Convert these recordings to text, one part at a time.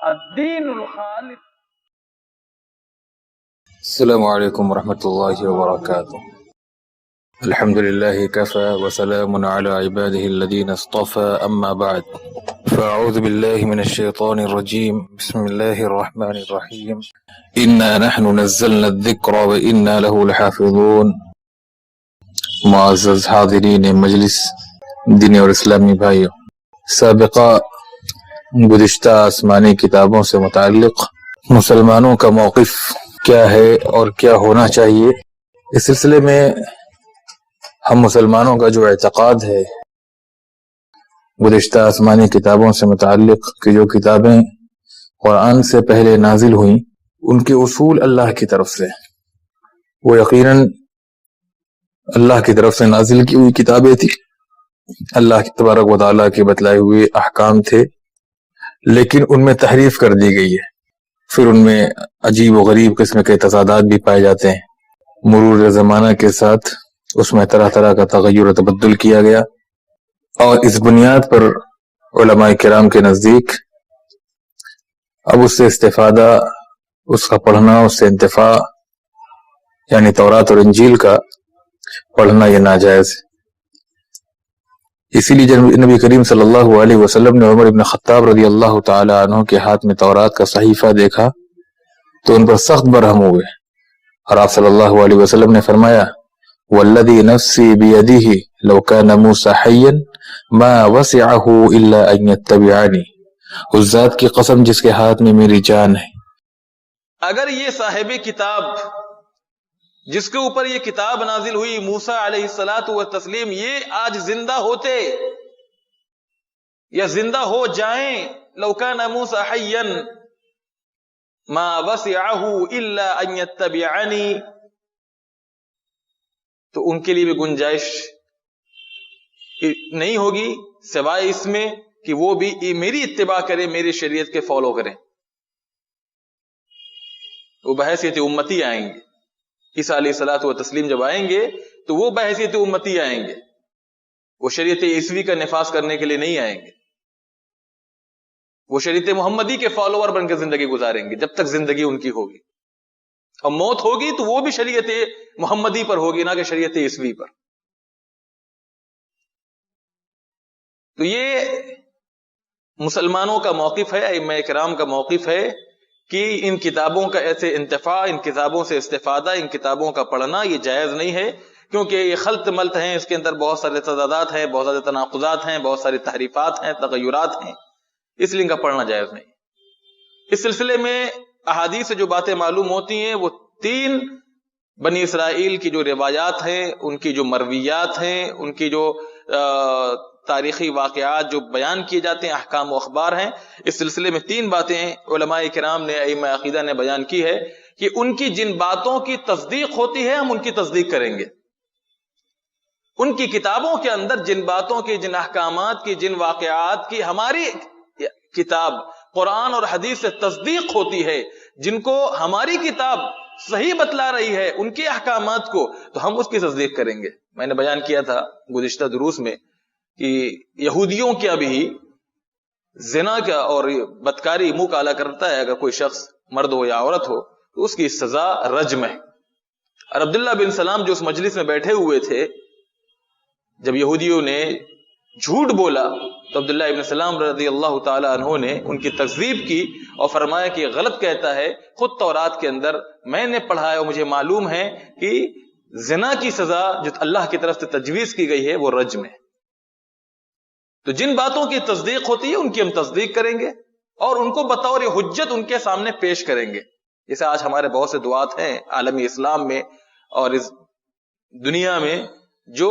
الدین الخالص. السلام علیکم ورحمۃ اللہ وبرکاتہ. الحمد للہ کفى وسلام علی عباده الذین اصطفى اما بعد فاعوذ باللہ من الشیطان الرجیم بسم اللہ الرحمن الرحیم انا نحن نزلنا الذکر وانا له لحافظون. معزز حاضرین مجلس دینی اور اسلامی بھائیوں، سابقہ گزشتہ آسمانی کتابوں سے متعلق مسلمانوں کا موقف کیا ہے اور کیا ہونا چاہیے، اس سلسلے میں ہم مسلمانوں کا جو اعتقاد ہے گزشتہ آسمانی کتابوں سے متعلق کہ جو کتابیں قرآن سے پہلے نازل ہوئیں ان کے اصول اللہ کی طرف سے، وہ یقیناً اللہ کی طرف سے نازل کی ہوئی کتابیں تھی، اللہ تبارک و تعالیٰ کے بتلائے ہوئے احکام تھے، لیکن ان میں تحریف کر دی گئی ہے. پھر ان میں عجیب و غریب قسم کے تضادات بھی پائے جاتے ہیں. مرور زمانہ کے ساتھ اس میں طرح طرح کا تغیر و تبدل کیا گیا، اور اس بنیاد پر علماء کرام کے نزدیک اب اس سے استفادہ، اس کا پڑھنا، اس سے انتفاع، یعنی تورات اور انجیل کا پڑھنا یہ ناجائز ہے. اسی لیے جب نبی کریم صلی اللہ علیہ وسلم نے عمر بن خطاب رضی اللہ تعالی عنہ کے ہاتھ میں تورات کا صحیفہ دیکھا تو ان پر سخت برہم ہوئے، اور آپ صلی اللہ علیہ وسلم نے فرمایا والذی نفسی بیدہ لو کان موسیٰ حیا ما وسعہ الا ان یتبعنی. اس ذات کی قسم جس کے ہاتھ میں میری جان ہے، اگر یہ صاحب کتاب جس کے اوپر یہ کتاب نازل ہوئی موسیٰ علیہ الصلاۃ والتسلیم، یہ آج زندہ ہوتے یا زندہ ہو جائیں، لو کان موسیٰ حیا ما وسعہ الا ان یتبعنی، تو ان کے لیے بھی گنجائش نہیں ہوگی سوائے اس میں کہ وہ بھی میری اتباع کریں، میری شریعت کے فالو کریں. وہ بحیثیت امتی آئیں گے. عیسیٰ علیہ الصلاۃ والتسلیم جب آئیں گے تو وہ بحیثیت امتی آئیں گے، وہ شریعت عیسوی کا نفاذ کرنے کے لیے نہیں آئیں گے، وہ شریعت محمدی کے فالوور بن کے زندگی گزاریں گے جب تک زندگی ان کی ہوگی، اور موت ہوگی تو وہ بھی شریعت محمدی پر ہوگی، نہ کہ شریعت عیسوی پر. تو یہ مسلمانوں کا موقف ہے، ائمہ کرام کا موقف ہے کہ ان کتابوں کا ایسے انتفاع، ان کتابوں سے استفادہ، ان کتابوں کا پڑھنا یہ جائز نہیں ہے، کیونکہ یہ خلط ملط ہیں، اس کے اندر بہت سارے تضادات ہیں، بہت سارے تناقضات ہیں، بہت ساری تحریفات ہیں، تغیرات ہیں، اس لیے ان کا پڑھنا جائز نہیں. اس سلسلے میں احادیث سے جو باتیں معلوم ہوتی ہیں وہ 3 بنی اسرائیل کی جو روایات ہیں، ان کی جو مرویات ہیں، ان کی جو تاریخی واقعات جو بیان کیے جاتے ہیں، احکام و اخبار ہیں. اس سلسلے میں 3 باتیں علماء کرام نے، ائمہ عقیدہ نے بیان کی ہے کہ ان کی جن باتوں کی تصدیق ہوتی ہے ہم ان کی تصدیق کریں گے. ان کی کتابوں کے اندر جن باتوں کی، جن احکامات کی، جن واقعات کی ہماری کتاب قرآن اور حدیث سے تصدیق ہوتی ہے، جن کو ہماری کتاب صحیح بتلا رہی ہے ان کے احکامات کو، تو ہم اس کی تصدیق کریں گے. میں نے بیان کیا تھا گزشتہ دروس میں کہ یہودیوں کیا بھی زنا کا اور بدکاری منہ کالا کرتا ہے، اگر کوئی شخص مرد ہو یا عورت ہو تو اس کی سزا رجم ہے. اور عبداللہ بن سلام جو اس مجلس میں بیٹھے ہوئے تھے، جب یہودیوں نے جھوٹ بولا تو عبداللہ ابن سلام رضی اللہ تعالی عنہ نے ان کی تکذیب کی اور فرمایا کہ غلط کہتا ہے. خود تورات کے اندر میں نے پڑھا ہے اور مجھے معلوم ہے کہ زنا کی سزا جو اللہ کی طرف سے تجویز کی گئی ہے وہ رجم ہے. تو جن باتوں کی تصدیق ہوتی ہے ان کی ہم تصدیق کریں گے اور ان کو بطور حجت ان کے سامنے پیش کریں گے. جیسے آج ہمارے بہت سے دعات ہیں عالمی اسلام میں اور اس دنیا میں جو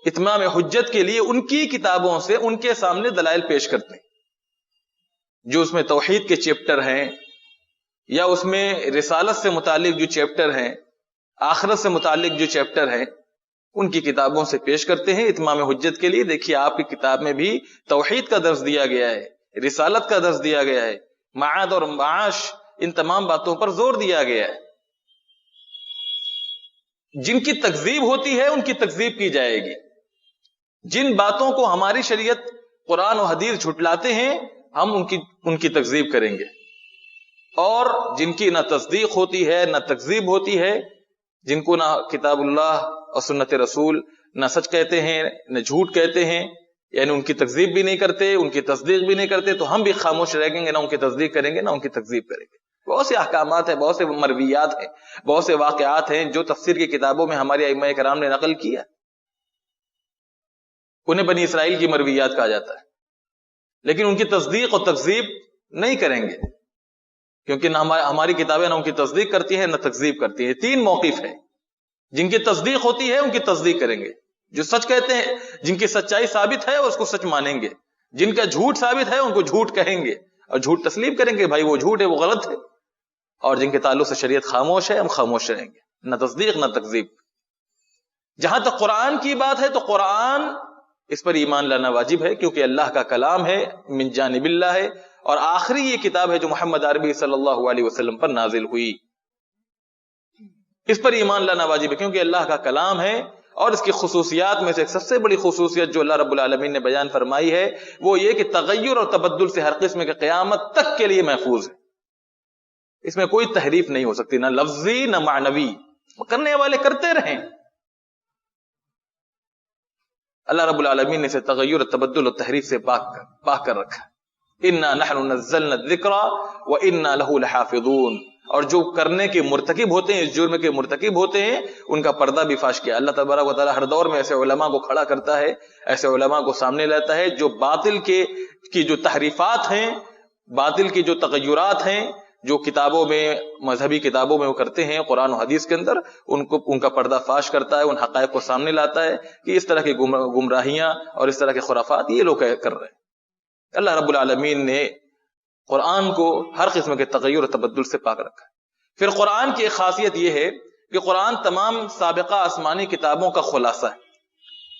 اتمام حجت کے لیے ان کی کتابوں سے ان کے سامنے دلائل پیش کرتے ہیں، جو اس میں توحید کے چیپٹر ہیں یا اس میں رسالت سے متعلق جو چیپٹر ہیں، آخرت سے متعلق جو چیپٹر ہیں، ان کی کتابوں سے پیش کرتے ہیں اتمام حجت کے لیے. دیکھیے آپ کی کتاب میں بھی توحید کا درس دیا گیا ہے، رسالت کا درس دیا گیا ہے، معاد اور معاش، ان تمام باتوں پر زور دیا گیا ہے. جن کی تکذیب ہوتی ہے ان کی تکذیب کی جائے گی. جن باتوں کو ہماری شریعت قرآن و حدیث جھٹلاتے ہیں ہم ان کی تکذیب کریں گے. اور جن کی نہ تصدیق ہوتی ہے نہ تکذیب ہوتی ہے، جن کو نہ کتاب اللہ اور سنت رسول نہ سچ کہتے ہیں نہ جھوٹ کہتے ہیں، یعنی ان کی تکذیب بھی نہیں کرتے، ان کی تصدیق بھی نہیں کرتے، تو ہم بھی خاموش رہیں گے، نہ ان کی تصدیق کریں گے نہ ان کی تکذیب کریں گے. بہت سے احکامات ہیں، بہت سے مرویات ہیں، بہت سے واقعات ہیں جو تفسیر کی کتابوں میں ہمارے ائمہ کرام نے نقل کیا. انہیں بنی اسرائیل کی مرویات کہا جاتا ہے، لیکن ان کی تصدیق اور تکذیب نہیں کریں گے، کیونکہ نہ ہماری کتابیں نہ ان کی تصدیق کرتی ہیں نہ تکذیب کرتی ہیں. 3 موقف ہیں. جن کی تصدیق ہوتی ہے ان کی تصدیق کریں گے، جو سچ کہتے ہیں، جن کی سچائی ثابت ہے اس کو سچ مانیں گے، جن کا جھوٹ ثابت ہے ان کو جھوٹ کہیں گے اور جھوٹ تسلیم کریں گے، بھائی وہ جھوٹ ہے، وہ غلط ہے. اور جن کے تعلق سے شریعت خاموش ہے ہم خاموش رہیں گے، نہ تصدیق نہ تکذیب. جہاں تک قرآن کی بات ہے تو قرآن، اس پر ایمان لانا واجب ہے، کیونکہ اللہ کا کلام ہے، من جانب اللہ ہے، اور آخری یہ کتاب ہے جو محمد عربی صلی اللہ علیہ وسلم پر نازل ہوئی. اس پر ایمان لانا واجب ہے کیونکہ اللہ کا کلام ہے. اور اس کی خصوصیات میں سے ایک سب سے بڑی خصوصیت جو اللہ رب العالمین نے بیان فرمائی ہے وہ یہ کہ تغیر اور تبدل سے ہر قسم کے قیامت تک کے لیے محفوظ ہے. اس میں کوئی تحریف نہیں ہو سکتی، نہ لفظی نہ معنوی. کرنے والے کرتے رہیں. اللہ رب العالمین نے اسے تغیر اور تبدل اور تحریف سے پاک کر رکھا. انا نحن نزلنا الذکر وانا له لحافظون. اور جو کرنے کے مرتکب ہوتے ہیں، اس جرم کے مرتکب ہوتے ہیں، ان کا پردہ بھی فاش کیا. اللہ تبارک و تعالی ہر دور میں ایسے علماء کو کھڑا کرتا ہے، ایسے علماء کو سامنے لاتا ہے جو باطل کی جو تحریفات ہیں، باطل کی جو تغیرات ہیں، جو کتابوں میں، مذہبی کتابوں میں وہ کرتے ہیں، قرآن و حدیث کے اندر ان کا پردہ فاش کرتا ہے، ان حقائق کو سامنے لاتا ہے کہ اس طرح کی گمراہیاں اور اس طرح کے خرافات یہ لوگ کر رہے ہیں. اللہ رب العالمین نے قرآن کو ہر قسم کے تغیر و تبدل سے پاک رکھا. پھر قرآن کی ایک خاصیت یہ ہے کہ قرآن تمام سابقہ آسمانی کتابوں کا خلاصہ ہے.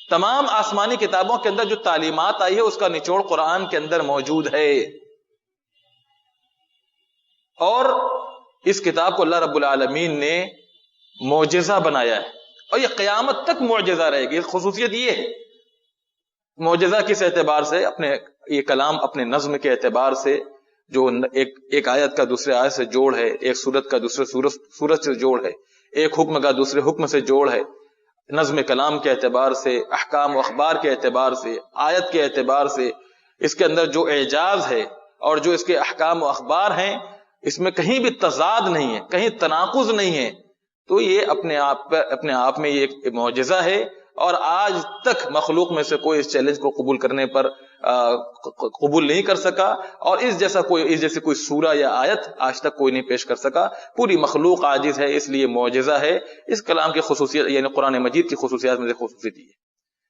تمام آسمانی کتابوں کے اندر جو تعلیمات آئی ہے اس کا نچوڑ قرآن کے اندر موجود ہے. اور اس کتاب کو اللہ رب العالمین نے معجزہ بنایا ہے اور یہ قیامت تک معجزہ رہے گی. خصوصیت یہ ہے معجزہ کس اعتبار سے، اپنے یہ کلام اپنے نظم کے اعتبار سے، جو ایک آیت کا دوسرے آیت سے جوڑ ہے، ایک سورت کا دوسرے سورت سے جوڑ ہے، ایک حکم کا دوسرے حکم سے جوڑ ہے. نظم کلام کے اعتبار سے، احکام و اخبار کے اعتبار سے، آیت کے اعتبار سے، اس کے اندر جو اعجاز ہے اور جو اس کے احکام و اخبار ہیں اس میں کہیں بھی تضاد نہیں ہے، کہیں تناقض نہیں ہے. تو یہ اپنے آپ میں یہ ایک معجزہ ہے. اور آج تک مخلوق میں سے کوئی اس چیلنج کو قبول کرنے پر قبول نہیں کر سکا، اور اس جیسی کوئی سورہ یا آیت آج تک کوئی نہیں پیش کر سکا. پوری مخلوق عاجز ہے، اس لیے معجزہ ہے. اس کلام کی خصوصیت، یعنی قرآن مجید کی خصوصیات میں سے خصوصیت یہ ہے.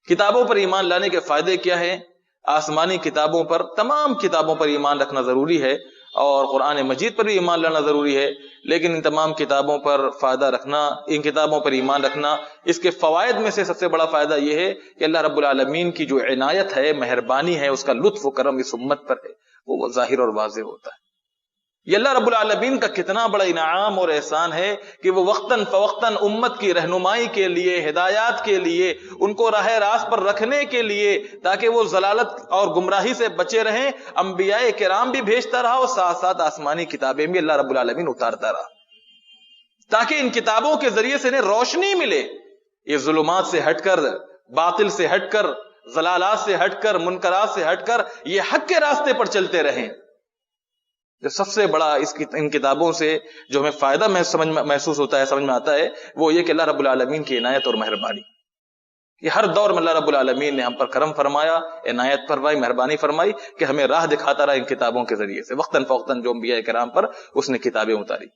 کتابوں پر ایمان لانے کے فائدے کیا ہیں؟ آسمانی کتابوں پر، تمام کتابوں پر ایمان رکھنا ضروری ہے، اور قرآن مجید پر بھی ایمان لانا ضروری ہے. لیکن ان تمام کتابوں پر فائدہ رکھنا، ان کتابوں پر ایمان رکھنا، اس کے فوائد میں سے سب سے بڑا فائدہ یہ ہے کہ اللہ رب العالمین کی جو عنایت ہے، مہربانی ہے، اس کا لطف و کرم اس امت پر ہے، وہ ظاہر اور واضح ہوتا ہے. یہ اللہ رب العالمین کا کتنا بڑا انعام اور احسان ہے کہ وہ وقتاً فوقتاً امت کی رہنمائی کے لیے، ہدایات کے لیے، ان کو راہ راست پر رکھنے کے لیے، تاکہ وہ ضلالت اور گمراہی سے بچے رہیں، انبیاء کرام بھی بھیجتا رہا اور ساتھ ساتھ آسمانی کتابیں بھی اللہ رب العالمین اتارتا رہا، تاکہ ان کتابوں کے ذریعے سے انہیں روشنی ملے. یہ ظلمات سے ہٹ کر، باطل سے ہٹ کر، ضلالات سے ہٹ کر، منکرات سے ہٹ کر یہ حق کے راستے پر چلتے رہیں. جو سب سے بڑا ان کتابوں سے جو ہمیں فائدہ محسوس ہوتا ہے، سمجھ میں آتا ہے، وہ یہ کہ اللہ رب العالمین کی عنایت اور مہربانی. یہ ہر دور میں اللہ رب العالمین نے ہم پر کرم فرمایا، عنایت فرمائی، مہربانی فرمائی کہ ہمیں راہ دکھاتا رہا ان کتابوں کے ذریعے سے. وقتاً فوقتاً جو انبیاء کرام پر اس نے کتابیں اتاری.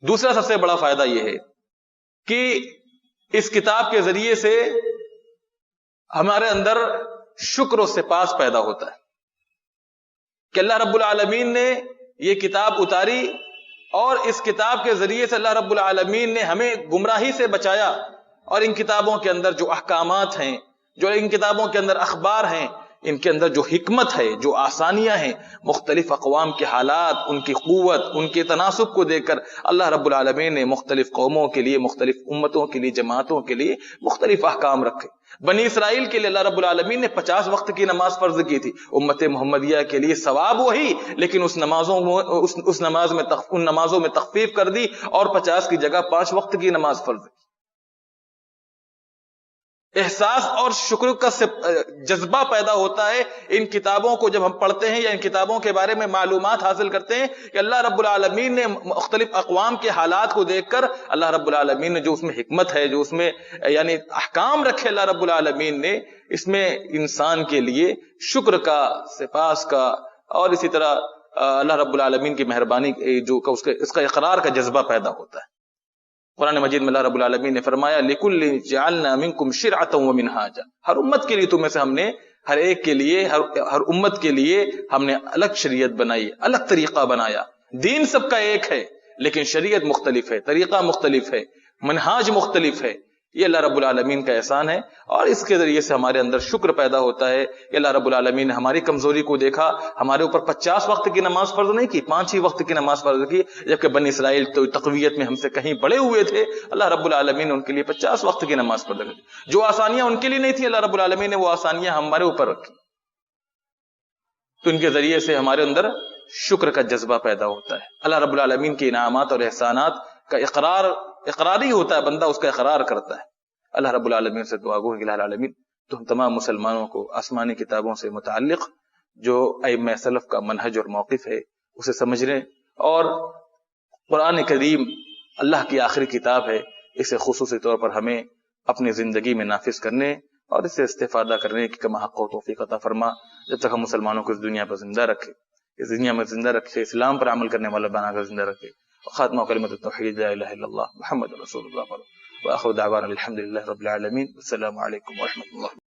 دوسرا سب سے بڑا فائدہ یہ ہے کہ اس کتاب کے ذریعے سے ہمارے اندر شکر و سپاس پیدا ہوتا ہے کہ اللہ رب العالمین نے یہ کتاب اتاری، اور اس کتاب کے ذریعے سے اللہ رب العالمین نے ہمیں گمراہی سے بچایا. اور ان کتابوں کے اندر جو احکامات ہیں، جو ان کتابوں کے اندر اخبار ہیں، ان کے اندر جو حکمت ہے، جو آسانیاں ہیں، مختلف اقوام کے حالات، ان کی قوت، ان کے تناسب کو دیکھ کر اللہ رب العالمین نے مختلف قوموں کے لیے، مختلف امتوں کے لیے، جماعتوں کے لیے مختلف احکام رکھے۔ بنی اسرائیل کے لیے اللہ رب العالمین نے 50 وقت کی نماز فرض کی تھی، امت محمدیہ کے لیے ثواب وہی، لیکن ان نمازوں میں تخفیف کر دی اور 50 کی جگہ 5 وقت کی نماز فرض کی۔ احساس اور شکر کا جذبہ پیدا ہوتا ہے ان کتابوں کو جب ہم پڑھتے ہیں یا ان کتابوں کے بارے میں معلومات حاصل کرتے ہیں کہ اللہ رب العالمین نے مختلف اقوام کے حالات کو دیکھ کر اللہ رب العالمین نے جو اس میں حکمت ہے، جو اس میں یعنی احکام رکھے اللہ رب العالمین نے، اس میں انسان کے لیے شکر کا، سپاس کا، اور اسی طرح اللہ رب العالمین کی مہربانی جو اس کا اقرار کا جذبہ پیدا ہوتا ہے۔ قرآن مجید میں اللہ رب العالمین نے فرمایا لِكُلٍّ جَعَلْنَا مِنْكُمْ شِرْعَةً وَمِنْهَاجًا، ہر امت کے لیے تمہیں سے ہم نے، ہر ایک کے لیے، ہر امت کے لیے ہم نے الگ شریعت بنائی، الگ طریقہ بنایا۔ دین سب کا ایک ہے لیکن شریعت مختلف ہے، طریقہ مختلف ہے، منہاج مختلف ہے۔ یہ اللہ رب العالمین کا احسان ہے، اور اس کے ذریعے سے ہمارے اندر شکر پیدا ہوتا ہے کہ اللہ رب العالمین نے ہماری کمزوری کو دیکھا، ہمارے اوپر 50 وقت کی نماز فرض نہیں کی، 5 ہی وقت کی نماز فرض کی، جبکہ بنی اسرائیل تو تقویت میں ہم سے کہیں بڑے ہوئے تھے، اللہ رب العالمین نے ان کے لیے 50 وقت کی نماز فرض کی۔ جو آسانیاں ان کے لیے نہیں تھی، اللہ رب العالمین نے وہ آسانیاں ہمارے اوپر رکھی، تو ان کے ذریعے سے ہمارے اندر شکر کا جذبہ پیدا ہوتا ہے۔ اللہ رب العالمین کے انعامات اور احسانات کا اقراری ہوتا ہے، بندہ اس کا اقرار کرتا ہے۔ اللہ رب العالمین سے دعا گو ہے کہ الہ العالمین تو ہم تمام مسلمانوں کو آسمانی کتابوں سے متعلق جو ائمہ سلف کا منہج اور موقف ہے اسے سمجھنے، اور قرآن کریم اللہ کی آخری کتاب ہے، اسے خصوصی طور پر ہمیں اپنی زندگی میں نافذ کرنے اور اس سے استفادہ کرنے کی کما حق و توفیق عطا فرما۔ جب تک ہم مسلمانوں کو اس دنیا پر زندہ رکھے، اس دنیا میں زندہ رکھے، اسلام پر عمل کرنے والا بنا کر زندہ رکھے، خاتمہ کلمۃ التوحید لا الہ الا اللہ محمد رسول اللہ، وآخر دعوانا الحمد للہ رب العالمین۔ السلام علیکم ورحمۃ اللہ۔